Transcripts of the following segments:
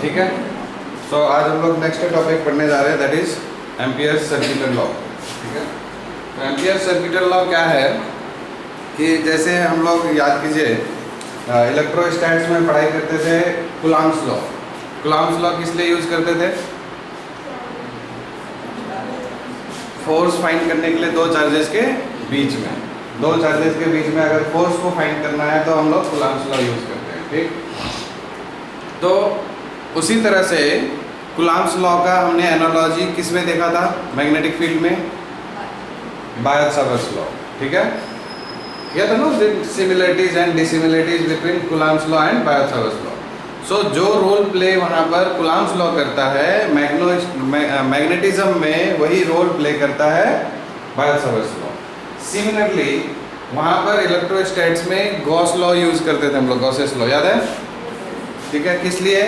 ठीक है। सो आज हम लोग नेक्स्ट टॉपिक पढ़ने जा रहे हैं, that is Ampere circuital law. ठीक है, तो एम्पियर सर्किटल लॉ क्या है कि जैसे हम लोग याद कीजिए इलेक्ट्रोस्टैट्स में पढ़ाई करते थे कूलॉम्स लॉ। कूलॉम्स लॉ किस लिए यूज़ करते थे? फोर्स फाइंड करने के लिए दो चार्जेस के बीच में, दो चार्जेस के बीच में अगर फोर्स को फाइंड करना है तो हम लोग कूलॉम्स लॉ यूज़ करते हैं। ठीक, तो उसी तरह से कूलॉम्स लॉ का हमने एनालॉजी किस में देखा था? मैग्नेटिक फील्ड में, बायोट-सावर्ट्स लॉ। ठीक है, यह था ना similarities and dissimilarities between Coulomb's law and Biot Savart's law. So जो रोल प्ले वहाँ पर कूलॉम्स लॉ करता है मैग्नेटिज्म में, वही रोल प्ले करता है बायोट-सावर्ट्स लॉ। सिमिलरली वहाँ पर इलेक्ट्रोस्टैट्स में गॉस लॉ यूज़ करते थे हम लोग, गॉसेस लॉ, याद है? ठीक है, किस लिए?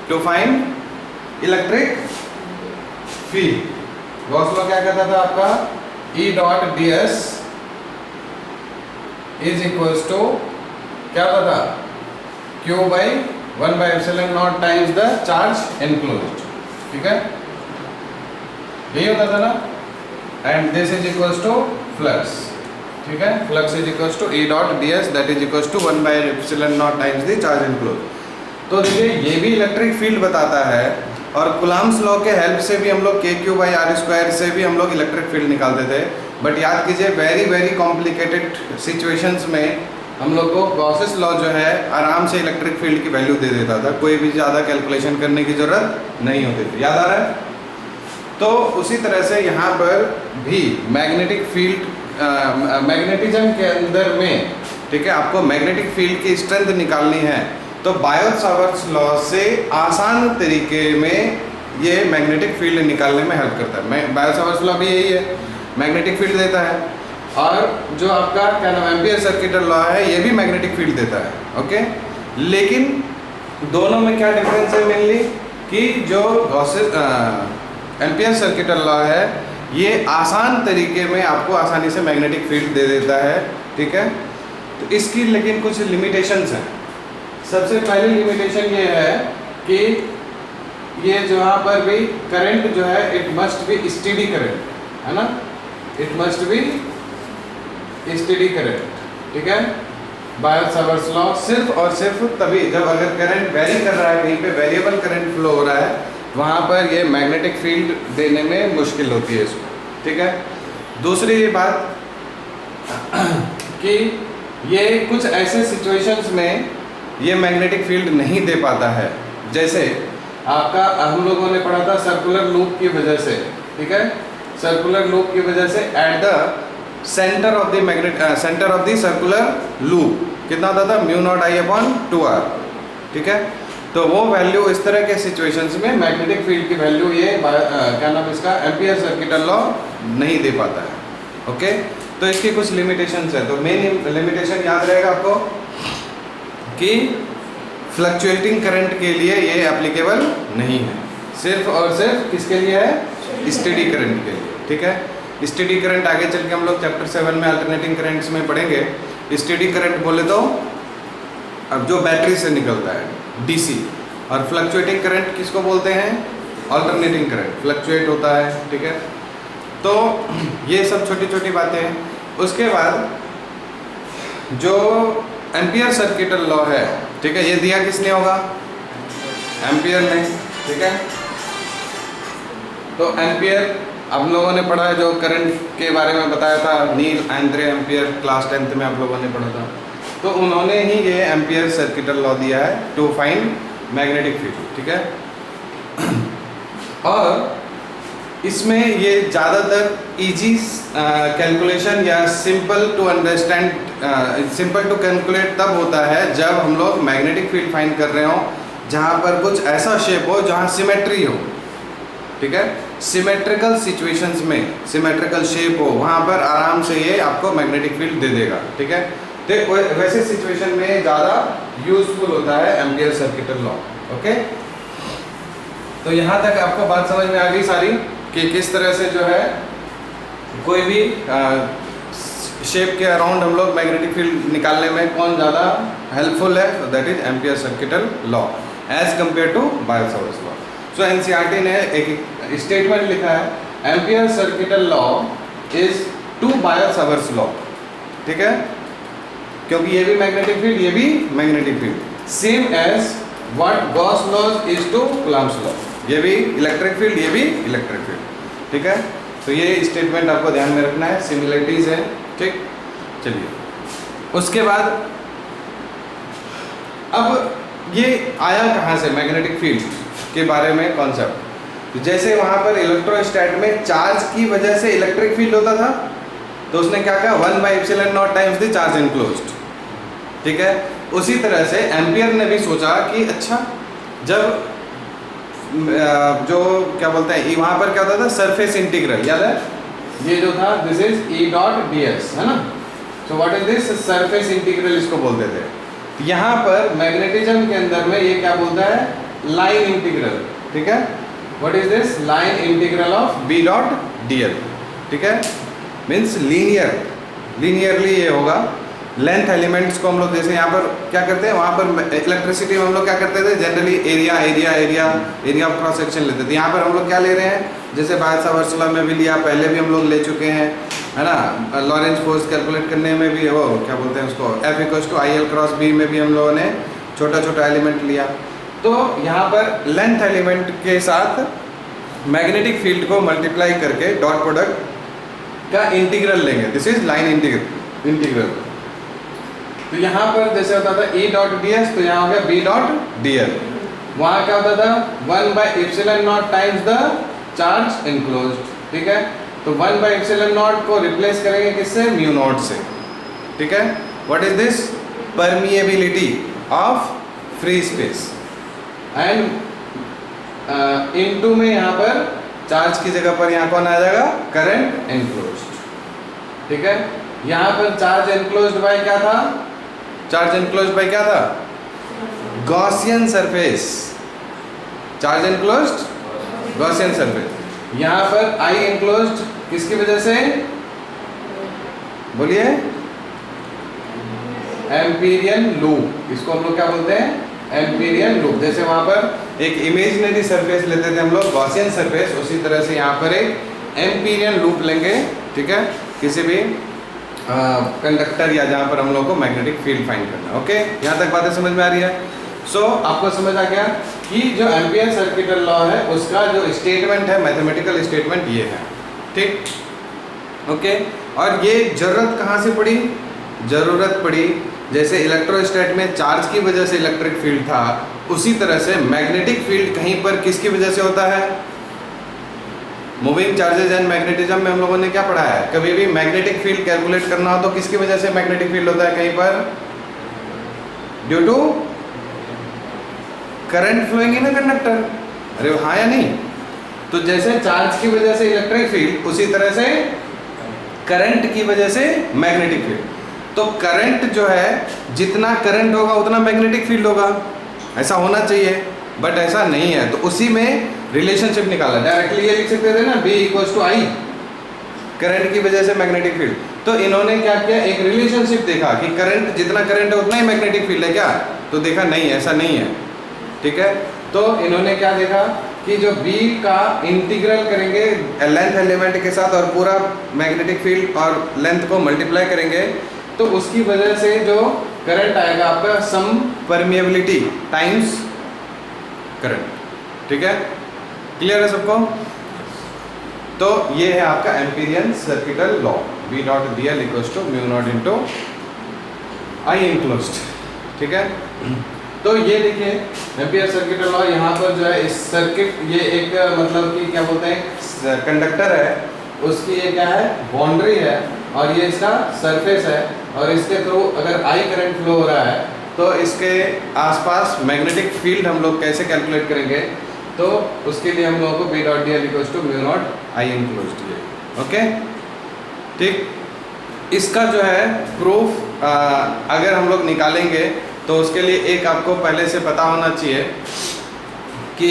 To find electric field. Gauss law क्या कहता था आपका? E dot D S is equals to क्या होता था? Q by 1 by epsilon not times the charge enclosed. ठीक है, यही होता था ना। And this is equals to flux. ठीक है, flux is equals to E dot D S that is equals to 1 by epsilon not times the charge enclosed. तो देखिए ये भी इलेक्ट्रिक फील्ड बताता है, और कूलॉम्स लॉ के हेल्प से भी हम लोग KQ बाई आर स्क्वायर से भी हम लोग इलेक्ट्रिक फील्ड निकालते थे। बट याद कीजिए वेरी वेरी कॉम्प्लिकेटेड सिचुएशंस में हम लोग को गॉसेस लॉ जो है आराम से इलेक्ट्रिक फील्ड की वैल्यू दे देता था, कोई भी ज़्यादा कैलकुलेशन करने की ज़रूरत नहीं होती थी। याद आ रहा है? तो उसी तरह से यहाँ पर भी मैग्नेटिक फील्ड मैग्नेटिज्म के अंदर में, ठीक है, आपको मैग्नेटिक फील्ड की स्ट्रेंथ निकालनी है तो बायोट-सावर्ट्स लॉ से आसान तरीके में ये मैग्नेटिक फील्ड निकालने में हेल्प करता है। बायोट-सावर्ट्स लॉ भी यही है, मैग्नेटिक फील्ड देता है, और जो आपका क्या नाम एम्पियर सर्किटल लॉ है ये भी मैग्नेटिक फील्ड देता है। ओके, लेकिन दोनों में क्या डिफरेंस है मेनली कि जो गॉसेस एम्पियर सर्किटल लॉ है ये आसान तरीके में आपको आसानी से मैग्नेटिक फील्ड दे देता है। ठीक है, तो इसकी लेकिन कुछ लिमिटेशंस हैं। सबसे पहली लिमिटेशन ये है कि ये जहाँ पर भी करंट जो है it must be steady current, है ना, it must be steady current. ठीक है, बायोट-सावर्ट्स लॉ सिर्फ और सिर्फ तभी जब अगर करंट वेरी कर रहा है, कहीं पे वेरिएबल करंट फ्लो हो रहा है, वहाँ पर ये मैग्नेटिक फील्ड देने में मुश्किल होती है इसको। ठीक है, दूसरी ये बात कि ये कुछ ऐसे सिचुएशंस में ये मैग्नेटिक फील्ड नहीं दे पाता है, जैसे आपका हम लोगों ने पढ़ा था सर्कुलर लूप की वजह से। ठीक है, सर्कुलर लूप की वजह से at the centre of the circular loop कितना होता था? Mu naught I upon 2r। ठीक है, तो वो वैल्यू इस तरह के सिचुएशंस में मैग्नेटिक फील्ड की वैल्यू ये क्या नाम इसका एम्पियर सर्किटल लॉ नहीं दे पाता है। ओके, तो इसकी कुछ लिमिटेशंस है। तो मेन लिमिटेशन याद रहेगा आपको कि फ्लक्चुएटिंग करंट के लिए ये एप्लीकेबल नहीं है, सिर्फ और सिर्फ किसके लिए है? स्टेडी करंट के लिए। ठीक है, स्टेडी करंट आगे चल के हम लोग चैप्टर 7 में अल्टरनेटिंग करंट्स में पढ़ेंगे। स्टेडी करंट बोले तो अब जो बैटरी से निकलता है डीसी, और फ्लक्चुएटिंग करंट किसको बोलते हैं? अल्टरनेटिंग करंट, फ्लक्चुएट होता है। ठीक है, तो ये सब छोटी छोटी बातें हैं। उसके बाद जो एम्पियर सर्किटल लॉ है, ठीक है, ये दिया किसने होगा? एम्पियर ने। ठीक है, तो एम्पियर आप लोगों ने पढ़ा है, जो करंट के बारे में बताया था, नील एंड्रे एम्पियर, क्लास 10th में आप लोगों ने पढ़ा था। तो उन्होंने ही ये एम्पियर सर्किटल लॉ दिया है टू फाइंड मैग्नेटिक फील्ड। ठीक है, और इसमें ये ज़्यादातर इजी कैलकुलेशन या simple to understand, simple to calculate तब होता है जब हम लोग मैग्नेटिक फील्ड फाइंड कर रहे हो जहाँ पर कुछ ऐसा शेप हो जहाँ सिमेट्री हो। ठीक है, सिमेट्रिकल सिचुएशंस में सिमेट्रिकल शेप हो, वहाँ पर आराम से ये आपको मैग्नेटिक फील्ड दे देगा। ठीक है, तो वैसे सिचुएशन में ज़्यादा यूजफुल होता है एम्पियर सर्किटल लॉ। ओके, तो यहाँ तक आपको बात समझ में आ गई सारी कि किस तरह से जो है कोई भी शेप के अराउंड हम लोग मैग्नेटिक फील्ड निकालने में कौन ज़्यादा हेल्पफुल है, तो that is Ampere circuital law as compare to Biot Savart's law. So NCERT ने एक स्टेटमेंट लिखा है, Ampere circuital law is to Biot Savart's law, ठीक है, क्योंकि ये भी मैग्नेटिक फील्ड, ये भी magnetic field, same as what Gauss law is to Coulomb's law, ये भी इलेक्ट्रिक फील्ड, ये भी इलेक्ट्रिक फील्ड, ठीक है। तो ये स्टेटमेंट आपको ध्यान में रखना है, सिमिलरिटीज है, ठीक। चलिए उसके बाद अब ये आया कहाँ से मैग्नेटिक फील्ड के बारे में कॉन्सेप्ट, तो जैसे वहाँ पर इलेक्ट्रोस्टैट में चार्ज की वजह से इलेक्ट्रिक फील्ड होता था, तो उसने क्या कहा 1/ε0 टाइम्स द चार्ज एनक्लोज्ड, ठीक है। उसी तरह से एम्पियर ने भी सोचा कि अच्छा, जब जो क्या बोलते हैं वहाँ पर क्या होता था, सरफेस इंटीग्रल, याद है ये जो था, this is E dot D S, है ना। So what is this, surface integral इसको बोलते थे। यहाँ पर मैग्नेटिज्म के अंदर में ये क्या बोलता है, लाइन इंटीग्रल, ठीक है। What is this, line integral of B dot D L, ठीक है, मीन्स लीनियरली ये होगा। लेंथ एलिमेंट्स को हम लोग जैसे यहाँ पर क्या करते हैं, वहाँ पर इलेक्ट्रिसिटी में हम लोग क्या करते थे, generally area of cross section लेते थे। यहाँ पर हम लोग क्या ले रहे हैं, जैसे बायो सावर्ट्स लॉ में भी लिया, पहले भी हम लोग ले चुके हैं, है ना। लॉरेंज फोर्स कैलकुलेट करने में भी वो क्या बोलते हैं उसको, F=IL क्रॉस B में भी हम लोगों ने छोटा छोटा एलिमेंट लिया। तो यहाँ पर लेंथ एलिमेंट के साथ मैग्नेटिक फील्ड को मल्टीप्लाई करके डॉट प्रोडक्ट का इंटीग्रल लेंगे, दिस इज लाइन इंटीग्रल। तो यहाँ पर जैसे होता था E डॉट डी एस, तो यहाँ हो गया B डॉट डी एल। वहाँ क्या होता था 1/ε0 टाइम्स द चार्ज एनक्लोज्ड, ठीक है। तो 1/ε0 को रिप्लेस करेंगे किससे, म्यू नॉट से, ठीक है। What is this, permeability of free space, and into में यहाँ पर चार्ज की जगह पर यहाँ कौन आ जाएगा, करंट एनक्लोज्ड, ठीक है। यहाँ पर चार्ज एनक्लोज्ड बाय क्या था, चार्ज एनक्लोज्ड बाय क्या था, Gaussian surface, charge enclosed Gaussian surface. यहाँ पर आई एनक्लोज्ड किसकी वजह से, बोलिए, एम्पीरियन लूप, इसको हम लोग क्या बोलते हैं, एम्पीरियन लूप। जैसे वहाँ पर एक इमेजिनरी सरफेस लेते थे हम लोग, गॉसियन सरफेस, उसी तरह से यहाँ पर एक एम्पीरियन लूप लेंगे, ठीक है, किसी भी कंडक्टर या जहाँ पर हम लोग को मैग्नेटिक फील्ड फाइंड करना है। ओके, यहाँ तक बातें समझ में आ रही है। सो आपको समझ आ गया कि जो एम्पियर सर्किटल लॉ है उसका जो स्टेटमेंट है, मैथमेटिकल स्टेटमेंट ये है, ठीक। ओके, और ये जरूरत कहाँ से पड़ी, जरूरत पड़ी जैसे इलेक्ट्रोस्टैट में चार्ज की वजह से इलेक्ट्रिक फील्ड था, उसी तरह से मैग्नेटिक फील्ड कहीं पर किसकी वजह से होता है, मूविंग चार्जेज एंड मैग्नेटिज्म में हम लोगों ने क्या पढ़ा है, कभी भी मैग्नेटिक फील्ड कैलकुलेट करना हो तो किसकी वजह से मैग्नेटिक फील्ड होता है, कहीं पर due to current flowing in a conductor. अरे हाँ या नहीं, तो जैसे चार्ज की वजह से इलेक्ट्रिक फील्ड, उसी तरह से करंट की वजह से मैग्नेटिक फील्ड। तो करंट जो है, जितना करंट होगा उतना मैग्नेटिक फील्ड होगा, ऐसा होना चाहिए, बट ऐसा नहीं है। तो उसी में रिलेशनशिप निकाला, डायरेक्टली ये लिख सकते थे ना, B=I, करंट की वजह से मैग्नेटिक फील्ड। तो इन्होंने क्या किया, एक रिलेशनशिप देखा कि करंट, जितना करंट है उतना ही मैग्नेटिक फील्ड है क्या, तो देखा नहीं, ऐसा नहीं है, ठीक है। तो इन्होंने क्या देखा कि जो B का इंटीग्रल करेंगे लेंथ एलिमेंट के साथ और पूरा मैग्नेटिक फील्ड और लेंथ को मल्टीप्लाई करेंगे, तो उसकी वजह से जो करंट आएगा आपका सम परमिएबिलिटी टाइम्स करंट, ठीक है। क्लियर है सबको। तो ये है आपका empyrean circuital law, B.dl=μ0 I enclosed, ठीक है। तो ये देखिए एम्पीयर सर्किटल लॉ, यहाँ पर जो है इस सर्किट, ये एक मतलब कि क्या बोलते हैं, कंडक्टर है, उसकी ये क्या है, बाउंड्री है, और ये इसका सरफेस है, और इसके थ्रू अगर I करंट फ्लो हो रहा है तो इसके आसपास मैग्नेटिक फील्ड हम लोग कैसे कैलकुलेट करेंगे, तो उसके लिए हम लोगों को B.dl=μ0 I enclosed, ओके, ठीक। इसका जो है प्रूफ अगर हम लोग निकालेंगे तो उसके लिए एक आपको पहले से पता होना चाहिए कि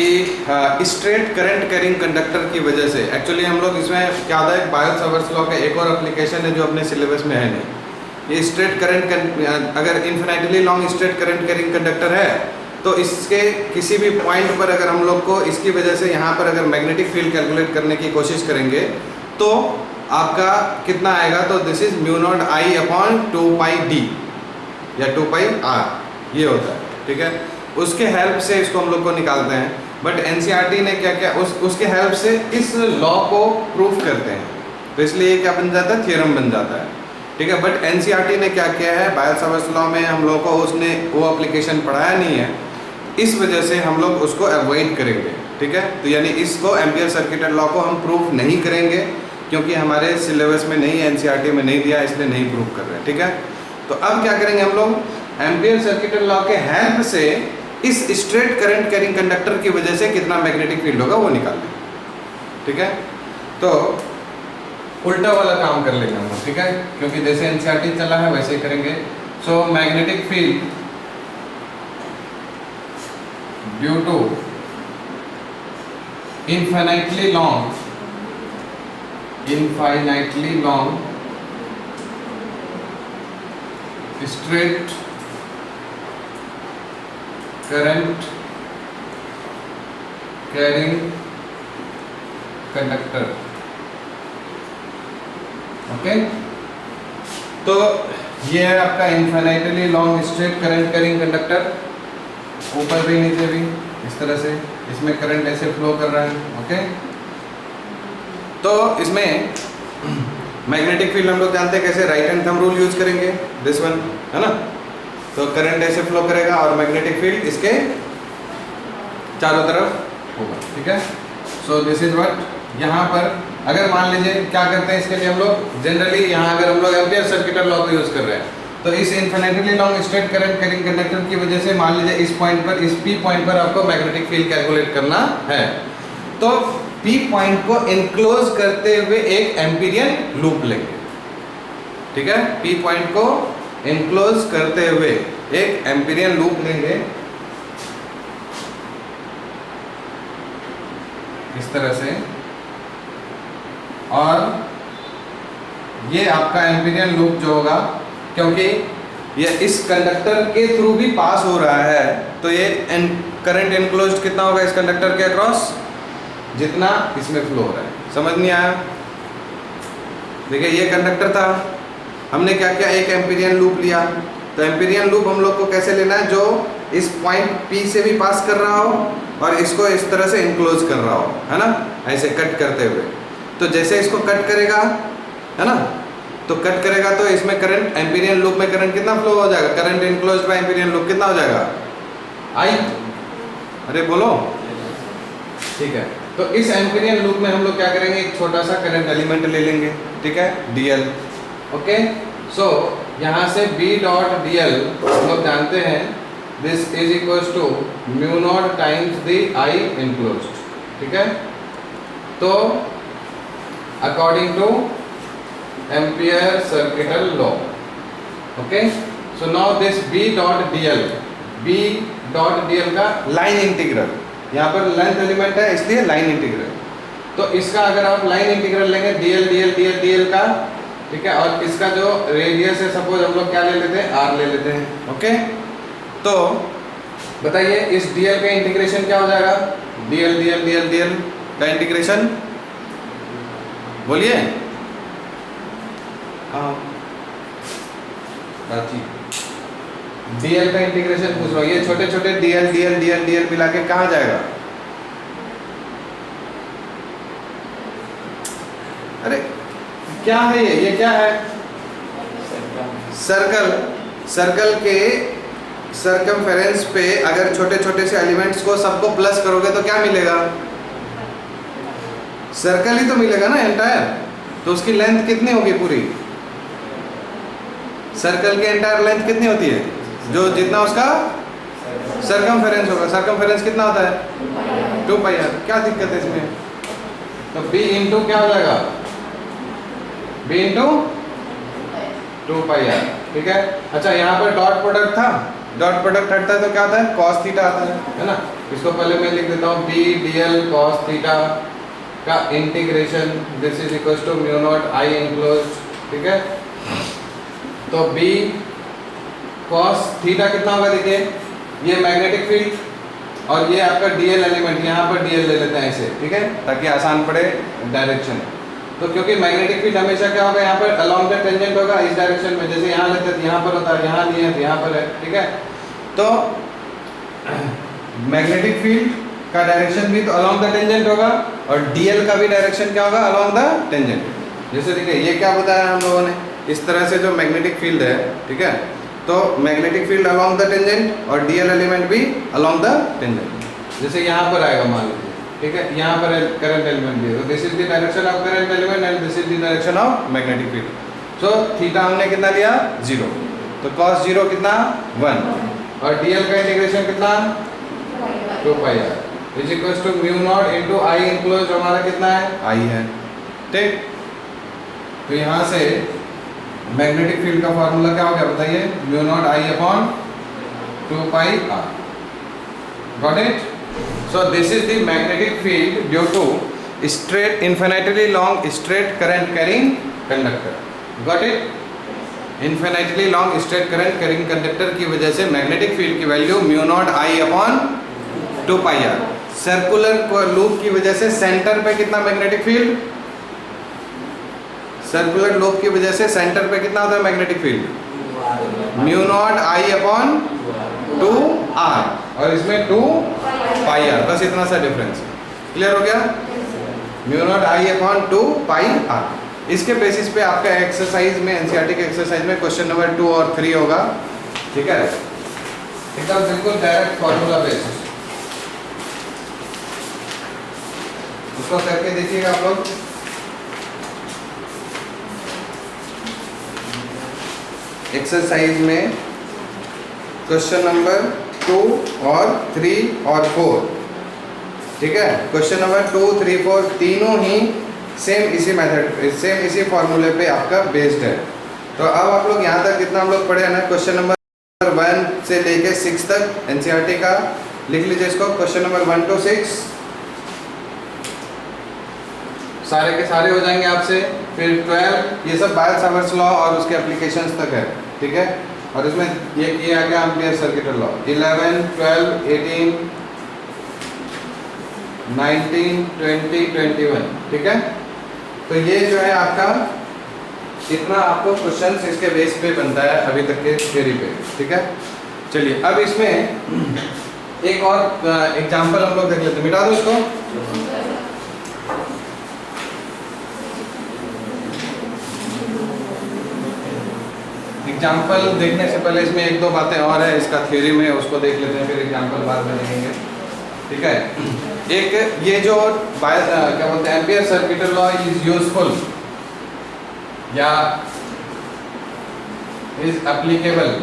स्ट्रेट करंट कैरिंग कंडक्टर की वजह से, एक्चुअली हम लोग इसमें क्या होता है, बायो-सावर्ट्स लॉ का एक और एप्लीकेशन है जो अपने सिलेबस में है नहीं। ये स्ट्रेट करंट, अगर infinitely long straight current carrying conductor है तो इसके किसी भी पॉइंट पर अगर हम लोग को इसकी वजह से यहाँ पर अगर मैग्नेटिक फील्ड कैलकुलेट करने की कोशिश करेंगे तो आपका कितना आएगा, तो this is mu naught I upon 2πd या 2πr, ये होता है, ठीक है। उसके हेल्प से इसको हम लोग को निकालते हैं, बट एनसीईआरटी ने क्या क्या उसके हेल्प से इस लॉ को प्रूफ करते हैं, तो इसलिए क्या बन जाता है, थ्योरम बन जाता है, ठीक है। बट एनसीईआरटी ने क्या किया है, बायो-सावर्ट्स लॉ में हम लोग को उसने वो एप्लीकेशन पढ़ाया नहीं है, इस वजह से हम लोग उसको अवॉइड करेंगे, ठीक है। तो यानी इसको एम्पियर सर्किट लॉ को हम प्रूफ नहीं करेंगे क्योंकि हमारे सिलेबस में नहीं है, एनसीईआरटी में नहीं दिया, इसलिए नहीं प्रूफ कर रहे हैं, ठीक है। तो अब क्या करेंगे हम लोग, एम्पियर सर्किट लॉ के हेल्प से इस स्ट्रेट करंट कैरिंग कंडक्टर की वजह से कितना मैग्नेटिक फील्ड होगा वो निकाल लेंगे, ठीक है। तो उल्टा वाला काम कर लेंगे हम लोग, ठीक है, क्योंकि जैसे एनसीईआरटी चला है वैसे ही करेंगे। So magnetic field due to infinitely long straight current carrying conductor, okay. तो ये है आपका infinitely long straight current carrying conductor, ऊपर भी नीचे भी इस तरह से इसमें करंट ऐसे फ्लो कर रहा है, ओके। तो इसमें मैग्नेटिक फील्ड हम लोग जानते हैं कैसे, right hand thumb rule use करेंगे, दिस वन है ना। तो करंट ऐसे फ्लो करेगा और मैग्नेटिक फील्ड इसके चारों तरफ होगा, ठीक है। सो दिस इज व्हाट, यहाँ पर अगर मान लीजिए क्या करते हैं इसके लिए हम लोग जनरली, यहाँ अगर हम लोग एम्पियर सर्किट लॉ को यूज कर रहे हैं तो इस infinitely long straight current carrying conductor की वजह से मान लीजिए इस पॉइंट पर, इस P पॉइंट पर आपको मैग्नेटिक फील्ड कैलकुलेट करना है, तो P पॉइंट को एनक्लोज करते हुए एक एम्पीरियन लूप लेंगे, ठीक है। P पॉइंट को एनक्लोज करते हुए एक एम्पीरियन लूप लेंगे इस तरह से, और ये आपका एम्पीरियन लूप जो होगा, क्योंकि ये इस कंडक्टर के थ्रू भी पास हो रहा है तो ये करंट एनक्लोज्ड कितना होगा इस कंडक्टर के अक्रॉस, जितना इसमें फ्लो हो रहा है। समझ नहीं आया? देखिए ये कंडक्टर था, हमने क्या किया, एक एम्पीरियन लूप लिया। तो एम्पीरियन लूप हम लोग को कैसे लेना है, जो इस पॉइंट P से भी पास कर रहा हो और इसको इस तरह से एनक्लोज कर रहा हो, है ना, ऐसे कट करते हुए। तो जैसे इसको कट करेगा, है ना, तो कट करेगा तो इसमें करंट, एम्पीरियन लूप में करंट कितना फ्लो हो जाएगा, current enclosed bye Amperian loop कितना हो जाएगा, I। अरे बोलो, ठीक है। तो इस एम्पीरियन लूप में हम लोग क्या करेंगे, एक छोटा सा करंट एलिमेंट ले लेंगे, ठीक है, DL, ओके। सो यहाँ से B डॉट DL हम लोग जानते हैं this is equals to mu naught times the I enclosed, ठीक है। तो according to Ampere circuital law, okay. So now this B dot DL का लाइन इंटीग्रल, यहाँ पर लेंथ एलिमेंट है इसलिए लाइन इंटीग्रल, तो इसका अगर आप लाइन इंटीग्रल लेंगे DL का, ठीक है, और इसका जो रेडियस है सपोज हम लोग क्या ले लेते हैं, R ले लेते हैं, ओके। तो बताइए इस DL का इंटीग्रेशन क्या हो जाएगा, DL का इंटीग्रेशन, बोलिए। DL का इंटीग्रेशन पूछ रहा हूँ, ये छोटे छोटे DL मिला के कहाँ जाएगा, अरे क्या है ये क्या है, सर्कल के सर्कमफेरेंस पे अगर छोटे छोटे से एलिमेंट्स को सबको प्लस करोगे तो क्या मिलेगा, सर्कल ही तो मिलेगा ना एंटायर। तो उसकी लेंथ कितनी होगी पूरी, सर्कल की एंटायर लेंथ कितनी होती है, जो जितना उसका सर्कमफेरेंस होगा, सर्कमफेरेंस कितना होता है 2πr, क्या दिक्कत है इसमें। तो B इंटू क्या हो जाएगा, B इंटू 2πr, ठीक है। अच्छा यहाँ पर डॉट प्रोडक्ट था, डॉट प्रोडक्ट हटता है तो क्या आता है, cos थीटा आता है ना। इसको पहले मैं लिख देता हूँ b dl cos थीटा का integration, this is equal to mu naught I enclose, ठीक है। तो b cos थीटा कितना होगा, देखिए ये मैग्नेटिक फील्ड और ये आपका dl एलिमेंट, यहाँ पर dl ले लेते हैं ऐसे, ठीक है, ताकि आसान पड़े डायरेक्शन। तो क्योंकि मैग्नेटिक फील्ड हमेशा क्या होगा, यहाँ पर अलोंग द टेंजेंट होगा इस डायरेक्शन में, जैसे यहाँ लेते हैं यहाँ पर होता है, यहाँ नहीं है तो यहाँ पर है, ठीक है। तो मैग्नेटिक फील्ड का डायरेक्शन भी तो अलोंग द टेंजेंट होगा और डीएल का भी डायरेक्शन क्या होगा, अलोंग द टेंजेंट। जैसे देखिए ये क्या बताया हम लोगों ने, इस तरह से जो मैग्नेटिक फील्ड है, ठीक है, तो magnetic field along the tangent और डीएल एलिमेंट भी अलोंग द टेंजेंट। जैसे यहाँ पर आएगा मान लीजिए, ठीक है, यहाँ पर करंट एलिमेंट भी है, तो this is the direction of current element and this is the direction of magnetic field. So theta हमने कितना लिया, 0, तो cos 0 कितना 1 और dl का इंटीग्रेशन कितना 2 pi r is equal to mu naught into I enclose, हमारा कितना है, i है, ठीक। तो यहाँ से मैग्नेटिक फील्ड का फार्मूला क्या हो गया बताइए, mu naught I upon 2 pi r, got it. So this is the magnetic field due to straight infinitely long straight current carrying conductor. Got it? Infinitely long straight current carrying conductor की वजह से magnetic field की value mu naught I upon 2 pi R. Circular loop की वजह से centre पे कितना magnetic field, circular loop की वजह से सेंटर पे कितना होता है magnetic field, mu naught I upon 2 R और इसमें 2 पाई आर, बस इतना सा डिफरेंस। क्लियर हो गया, mu naught I upon 2 pi R. इसके बेसिस पे आपका एक्सरसाइज में, एनसीईआरटी के एक्सरसाइज में क्वेश्चन नंबर 2 और 3 होगा, ठीक है, एकदम बिल्कुल डायरेक्ट फॉर्मूला बेस्ड। उसको करके देखिएगा आप लोग। एक्सरसाइज में क्वेश्चन नंबर 2 और 3 और 4, ठीक है, क्वेश्चन नंबर 2, 3, 4 तीनों ही सेम इसी मेथड, सेम इसी फॉर्मूले पे आपका बेस्ड है। तो अब आप लोग यहाँ तक कितना हम लोग पढ़े हैं ना, क्वेश्चन नंबर 1 से लेके 6 तक एनसीईआरटी का लिख लीजिए इसको, क्वेश्चन नंबर 1 to 6 सारे के सारे हो जाएंगे आपसे। फिर 12 ये सब बायल सावर्ट्स लॉ और उसके एप्लीकेशंस तक है, ठीक है, और इसमें ये किया गया एम्पियर सर्किट लॉ 11, 12, 18, 19, 20, 21, ठीक है। तो ये जो है आपका इतना आपको क्वेश्चंस इसके बेस पे बनता है अभी तक के थ्योरी पे, ठीक है। चलिए अब इसमें एक और एग्जांपल हम लोग देख लेते हैं, मिटा दो इसको। एग्जाम्पल देखने से पहले इसमें एक दो बातें और है इसका थ्योरी में, उसको देख लेते हैं, फिर एग्जाम्पल बाद में देखेंगे, ठीक है। एक ये जो क्या बोलते हैं ampere circuit law is useful या इज एप्लीकेबल,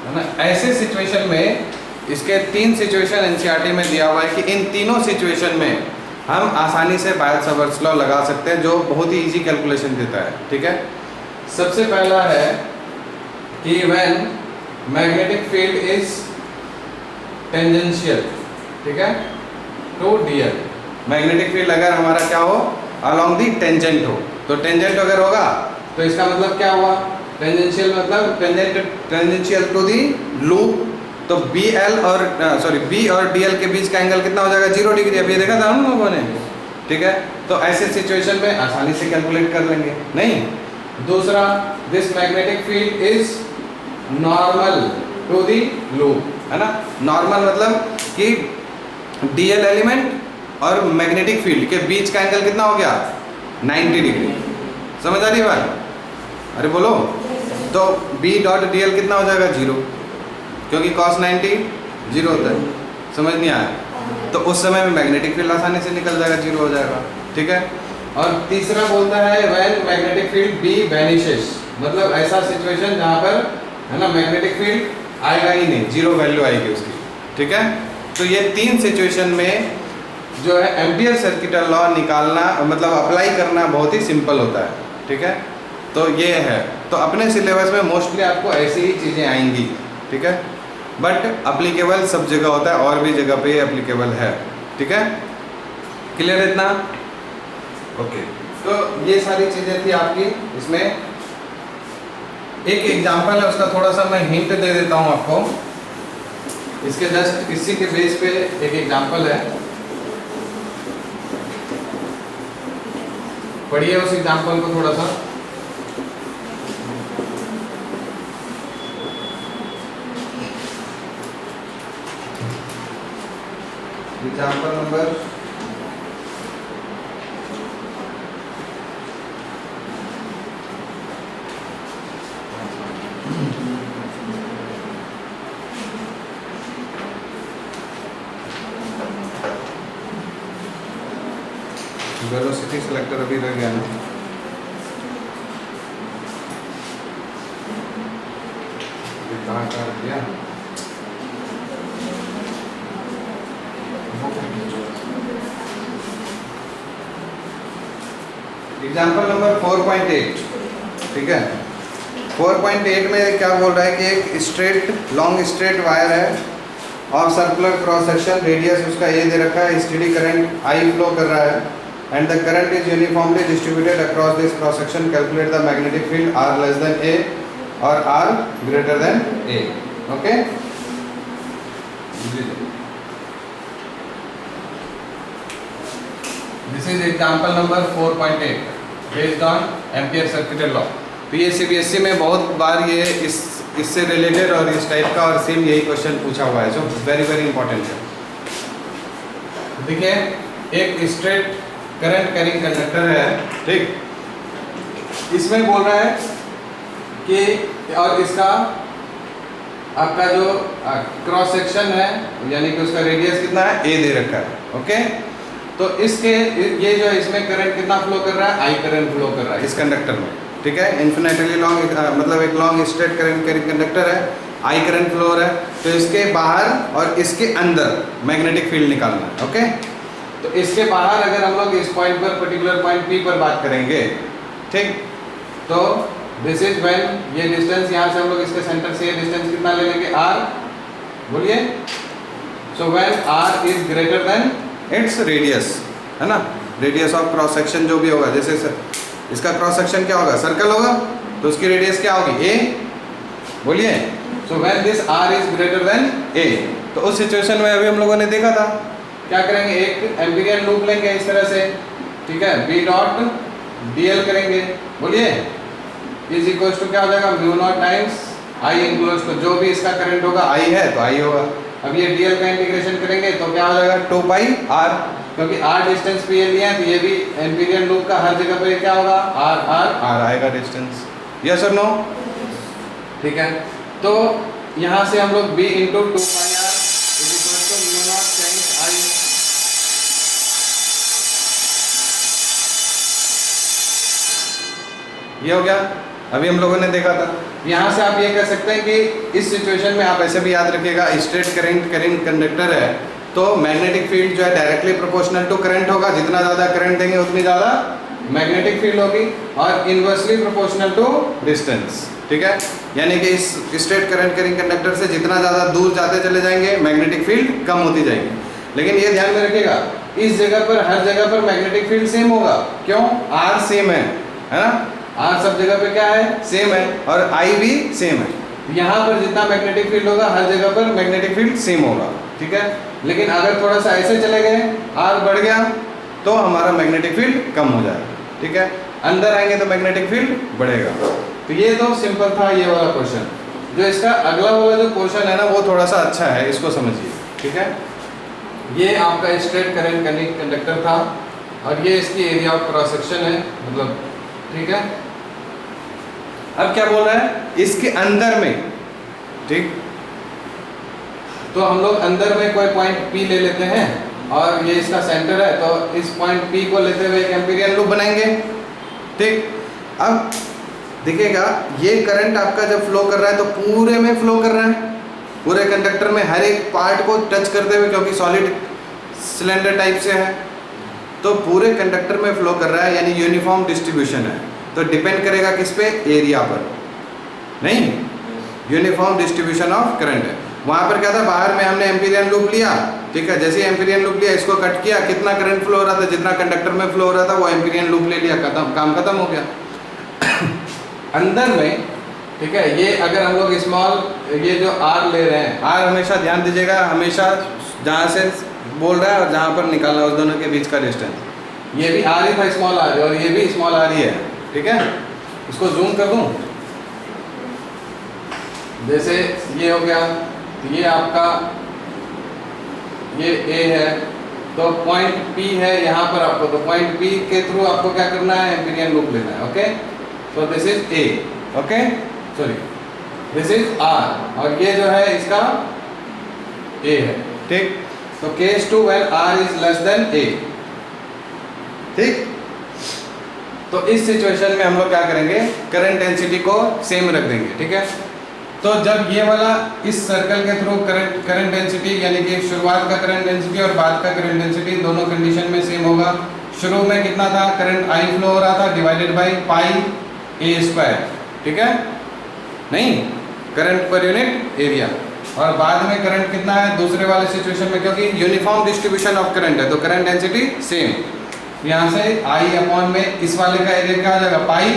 है ना। ऐसे सिचुएशन में इसके 3 सिचुएशन एनसीईआरटी में दिया हुआ है कि इन तीनों सिचुएशन में हम आसानी से बायल सावर्ट्स लॉ लगा सकते हैं, जो बहुत ही इजी कैलकुलेशन देता है, ठीक है। सबसे पहला है कि when magnetic field is tangential, ठीक है, टू डीएल, मैग्नेटिक फील्ड अगर हमारा क्या हो, अलोंग दी टेंजेंट हो, तो टेंजेंट अगर होगा तो इसका मतलब क्या हुआ, टेंजेंशियल मतलब टेंजेंशियल टू दी लूप, तो बी और डी एल के बीच का एंगल कितना हो जाएगा, 0 डिग्री। अभी देखा था हम लोगों ने, ठीक है। तो ऐसे सिचुएशन में आसानी से कैलकुलेट कर लेंगे। नहीं, दूसरा, this magnetic field is normal to the loop, है ना। नॉर्मल मतलब कि डीएल एलिमेंट और मैग्नेटिक फील्ड के बीच का एंगल कितना हो गया, 90 डिग्री। समझ आ रही बात, अरे बोलो। तो बी डॉट डी एल कितना हो जाएगा, 0, क्योंकि cos 90 0 होता है। समझ नहीं आया, तो उस समय में मैग्नेटिक फील्ड आसानी से निकल जाएगा, 0 हो जाएगा, ठीक है। और तीसरा बोलता है when magnetic field B vanishes, मतलब ऐसा सिचुएशन जहाँ पर, है ना, मैग्नेटिक फील्ड आएगा ही नहीं, 0 वैल्यू आएगी उसकी, ठीक है। तो ये 3 सिचुएशन में जो है एम्पियर सर्किट लॉ निकालना, मतलब अप्लाई करना बहुत ही सिंपल होता है, ठीक है। तो ये है, तो अपने सिलेबस में मोस्टली आपको ऐसी ही चीज़ें आएंगी, ठीक है, बट अप्लीकेबल सब जगह होता है और भी जगह पे अप्लीकेबल है, ठीक है, क्लियर इतना? ओके, तो ये सारी चीज़ें थी आपकी। इसमें एक एग्जांपल है, उसका थोड़ा सा मैं हिंट दे देता हूँ आपको, इसके जस्ट इसी के बेस पे एक एग्जांपल है, पढ़िए उस एग्जांपल को थोड़ा सा। एग्जांपल नंबर वेलोसिटी सिलेक्टर अभी रह गया ना, कहाँ कहाँ रख दिया? एग्जाम्पल नंबर 4.8, ठीक है। 4.8 में क्या बोल रहा है कि एक स्ट्रेट लॉन्ग स्ट्रेट वायर है और सर्कुलर क्रॉस सेक्शन, रेडियस उसका ये दे रखा है, स्टेडी करंट आई फ्लो कर रहा है and the current is uniformly distributed across this cross section, calculate the magnetic field r less than a और r greater than a. Okay, this is example number 4.8 based on ampere circuit law. तो ये CBSE में बहुत बार ये इससे related और इस type का और सेम यही क्वेश्चन पूछा हुआ है, जो वेरी वेरी इंपॉर्टेंट है। देखिए, एक स्ट्रेट करंट कैरिंग कंडक्टर है, ठीक, इसमें बोल रहा है कि और इसका आपका जो क्रॉस सेक्शन है यानी कि उसका रेडियस कितना है, ए दे रखा है। ओके, तो इसके ये जो इसमें करंट कितना फ्लो कर रहा है, आई करंट फ्लो कर रहा है इस कंडक्टर में, ठीक है। इन्फिनिटली लॉन्ग मतलब एक long straight current carrying conductor है, आई करंट फ्लो हो रहा है, तो इसके बाहर और इसके अंदर मैग्नेटिक फील्ड निकालना है। ओके, तो इसके बाहर अगर हम लोग इस पॉइंट पर पर्टिकुलर पॉइंट पी पर बात करेंगे, ठीक, तो दिस इज व्हेन ये डिस्टेंस यहाँ से हम लोग इसके सेंटर से ये डिस्टेंस कितना ले लेंगे, आर, बोलिए। So when are is greater than its radius, है ना, रेडियस ऑफ क्रॉस सेक्शन जो भी होगा, जैसे इसका क्रॉस सेक्शन क्या होगा, सर्कल होगा, तो उसकी रेडियस क्या होगी, ए, बोलिए। So when this r is greater than a, तो उस सिचुएशन में अभी हम लोगों ने देखा था, क्या करेंगे, एक एम्पीरियन लूप लेंगे इस तरह से, ठीक है, बी डॉट डी एल करेंगे, बोलिए, इज इक्वल टू क्या हो जाएगा, म्यू नॉट टाइम्स आई इनक्लोज, तो जो भी इसका करंट होगा आई है तो आई होगा। अब ये डीएल का इंटीग्रेशन करेंगे तो क्या हो जाएगा, 2 पाई आर, क्योंकि आर डिस्टेंस पे ये लिया है तो ये भी एम्पीरियन लूप का हर जगह पे क्या होगा, आर आर आर आएगा डिस्टेंस, यस और नो, ठीक है। तो यहाँ से हम लोग b into 2 pi R is equal to mu naught times I, ये हो गया। अभी हम लोगों ने देखा था, यहाँ से आप ये कह सकते हैं कि इस सिचुएशन में आप ऐसे भी याद रखिएगा, स्ट्रेट करंट कैरिंग कंडक्टर है तो मैग्नेटिक फील्ड जो है डायरेक्टली प्रोपोर्शनल टू करंट होगा, जितना ज़्यादा करंट देंगे उतनी ज़्यादा मैग्नेटिक फील्ड होगी, और इनवर्सली प्रोपोर्शनल टू डिस्टेंस, ठीक है। यानी कि इस स्ट्रेट करंट कैरिंग कंडक्टर से जितना ज़्यादा दूर जाते चले जाएंगे मैग्नेटिक फील्ड कम होती जाएगी। लेकिन ये ध्यान में रखिएगा, इस जगह पर हर जगह पर मैग्नेटिक फील्ड सेम होगा, क्यों, आर सेम है ना, आर सब जगह पे क्या है, सेम है, और आई भी सेम है। यहाँ पर जितना मैग्नेटिक फील्ड होगा हर जगह पर मैग्नेटिक फील्ड सेम होगा, ठीक है। लेकिन अगर थोड़ा सा ऐसे चले गए, आर बढ़ गया तो हमारा मैग्नेटिक फील्ड कम हो जाएगा, ठीक है, अंदर आएंगे तो मैग्नेटिक फील्ड बढ़ेगा। तो ये तो सिंपल था ये वाला क्वेश्चन। जो इसका अगला वाला जो क्वेश्चन है ना वो थोड़ा सा अच्छा है, इसको समझिए, ठीक है। ये आपका स्ट्रेट करंट कैरिंग कंडक्टर था और ये इसकी एरिया ऑफ क्रॉस सेक्शन है, मतलब, ठीक है। अब क्या बोल रहा है, इसके अंदर में, ठीक, तो हम लोग अंदर में कोई पॉइंट P ले लेते हैं और ये इसका सेंटर है, तो इस पॉइंट P को लेते हुए एक एम्पीरियन लूप बनाएंगे, ठीक। अब देखिएगा, ये करंट आपका जब फ्लो कर रहा है तो पूरे में फ्लो कर रहा है, पूरे कंडक्टर में हर एक पार्ट को टच करते हुए, क्योंकि सॉलिड सिलेंडर टाइप से है तो पूरे कंडक्टर में फ्लो कर रहा है, यानी यूनिफॉर्म डिस्ट्रीब्यूशन है। तो डिपेंड करेगा किस पे, एरिया पर, नहीं, यूनिफॉर्म डिस्ट्रीब्यूशन ऑफ करंट है। वहां पर क्या था, बाहर में हमने एम्पीरियन लूप लिया, ठीक है, जैसे एम्पीरियन लूप लिया, इसको कट किया, कितना करंट फ्लो हो रहा था, जितना कंडक्टर में फ्लो हो रहा था वो एम्पीरियन लूप ले लिया, खत्म, काम खत्म हो गया। अंदर में, ठीक है, ये अगर हम लोग स्मॉल, ये जो आर ले रहे हैं, आर हमेशा ध्यान दीजिएगा, हमेशा जहाँ से बोल रहा है और जहाँ पर निकालना उस दोनों के बीच का डिस्टेंस, ये भी आर ही था, स्मॉल आर, और ये भी स्मॉल आर ही है, ठीक है। इसको जूम कर दूं, जैसे ये हो गया, ये आपका ये ए है, तो पॉइंट पी है यहाँ पर आपको, तो पॉइंट पी के थ्रू आपको क्या करना है, एम्पीरियन लूप लेना है, okay. So this is a, okay, sorry this is r, और ये जो है इसका ए है, ठीक। तो case 2 when are is less than a, ठीक। तो इस सिचुएशन में हम लोग क्या करेंगे, करंट डेंसिटी को सेम रख देंगे, ठीक है। तो जब ये वाला इस सर्कल के थ्रू करंट डेंसिटी, यानी कि शुरुआत का करंट डेंसिटी और बाद का करंट डेंसिटी दोनों कंडीशन में सेम होगा। शुरू में कितना था, करंट आई फ्लो हो रहा था divided by pi a square, ठीक है, नहीं, करंट पर यूनिट एरिया। और बाद में करंट कितना है दूसरे वाले सिचुएशन में, क्योंकि यूनिफॉर्म डिस्ट्रीब्यूशन ऑफ करंट है तो करंट डेंसिटी सेम। यहाँ से आई अपॉन में इस वाले का एरिया क्या आ जाएगा, पाई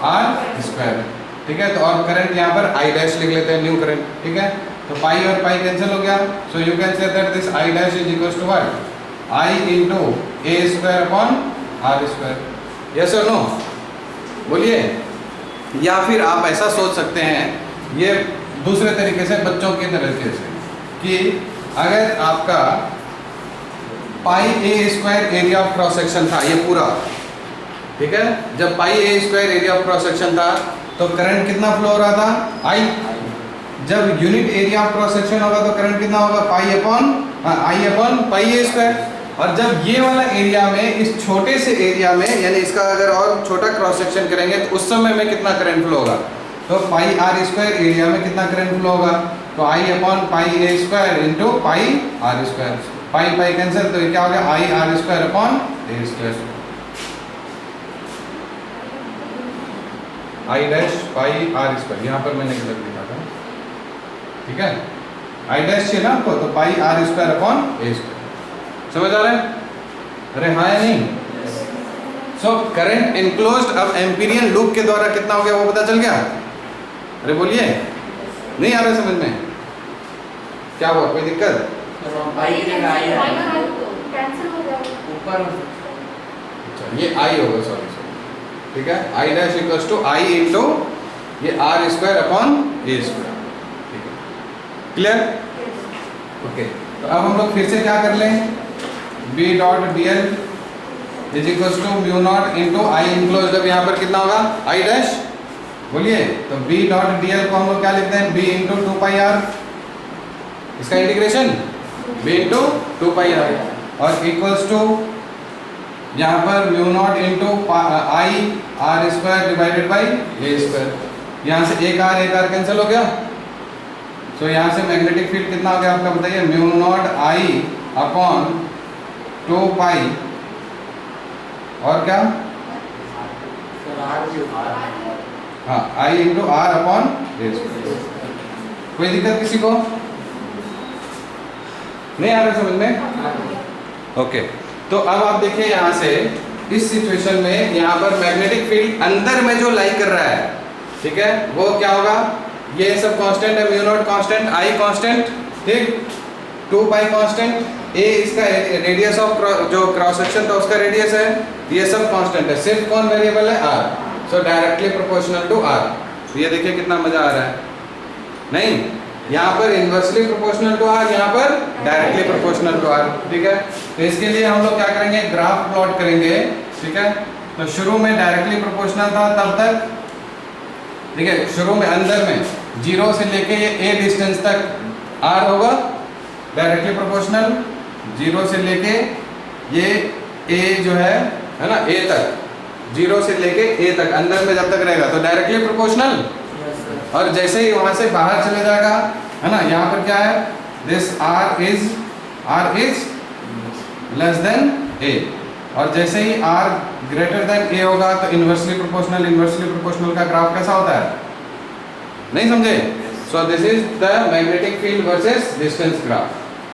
आर स्क्वायर, ठीक है। तो और करंट यहाँ पर आई डैश लिख लेते हैं, न्यू करंट, ठीक है। तो पाई और पाई कैंसिल हो गया, so you can say that this I dash is equals to what, I into a square upon R square, yes और नो, बोलिए। या फिर आप ऐसा सोच सकते हैं, ये दूसरे तरीके से, बच्चों के तरीके से, कि अगर आपका pi a square area of cross section था ये पूरा, ठीक है, जब pi a square area of cross section था तो करंट कितना फ्लो हो रहा था, आई। जब unit area of cross section होगा तो करंट कितना होगा, pi upon I upon pi a square. और जब ये वाला एरिया में, इस छोटे से एरिया में, यानी इसका अगर और छोटा क्रॉस सेक्शन करेंगे तो उस समय में कितना करंट फ्लो होगा, तो पाई आर स्क्वायर एरिया में कितना करंट फ्लो होगा, तो I upon pi a square into pi r square, pi pi cancel, तो ये क्या हो गया, I r square upon a square, I dash pi r square, यहाँ पर मैंने गलत लिखा था, ठीक है, आई डैश चाहिए ना आपको, तो pi r square upon a square, समझ आ रहा है, अरे हाँ या नहीं। सो करंट एनक्लोज्ड अब एम्पीरियन लूप के द्वारा कितना हो गया वो पता चल गया, अरे बोलिए, नहीं आ रहा समझ में, क्या हुआ, कोई दिक्कत, अच्छा ये आई होगा, सॉरी, ठीक है, I dash equals to I into ये r square upon a square, ठीक है, क्लियर, ओके। तो अब हम लोग फिर से क्या कर लें, B dot D L is equals to mu naught into I enclosed, अब यहाँ पर कितना होगा, आई डैश, बोलिए, तो बी डॉट डी एल को हम लोग क्या लिखते हैं, B into two pi r, इसका integration B into two pi r, और इक्वल्स टू यहाँ पर mu naught into I r square divided by a square, यहाँ से एक आर कैंसिल हो गया, तो यहाँ से मैग्नेटिक फील्ड कितना हो गया आपका बताइए, mu naught I upon two pi, और क्या, हाँ I into r upon a square. कोई दिक्कत किसी को, नहीं आ रहा समझ में, ओके। तो अब आप देखिए यहाँ से इस सिचुएशन में यहाँ पर मैग्नेटिक फील्ड अंदर में जो लाई कर रहा है, ठीक है, वो क्या होगा, ये सब कांस्टेंट है, म्यू नॉट कांस्टेंट, आई कांस्टेंट, ठीक, 2 पाई कांस्टेंट, ए इसका रेडियस ऑफ जो क्रॉस सेक्शन था उसका रेडियस है, ये सब कांस्टेंट है, सिर्फ कौन वेरिएबल है, R, so directly proportional to R. ये देखिए कितना मजा आ रहा है, नहीं, यहाँ पर इनवर्सली प्रोपोर्शनल टू आर, यहाँ पर डायरेक्टली प्रोपोर्शनल टू आर, ठीक है। तो इसके लिए हम लोग क्या करेंगे, ग्राफ प्लॉट करेंगे, ठीक है। तो शुरू में डायरेक्टली प्रोपोर्शनल था तब तक, ठीक है, शुरू में अंदर में 0 से लेके ये a डिस्टेंस तक r होगा डायरेक्टली प्रोपोर्शनल, 0 से लेके ये a जो है ना, a तक, 0 से लेके a तक अंदर में जब तक रहेगा तो डायरेक्टली प्रोपोर्शनल, और जैसे ही वहां से बाहर चले जाएगा, है ना, यहाँ पर क्या है, this r is less then a, और जैसे ही r ग्रेटर देन a होगा तो इन्वर्सली प्रोपोर्शनल का ग्राफ कैसा होता है, नहीं समझे? सो this is the magnetic field versus distance graph.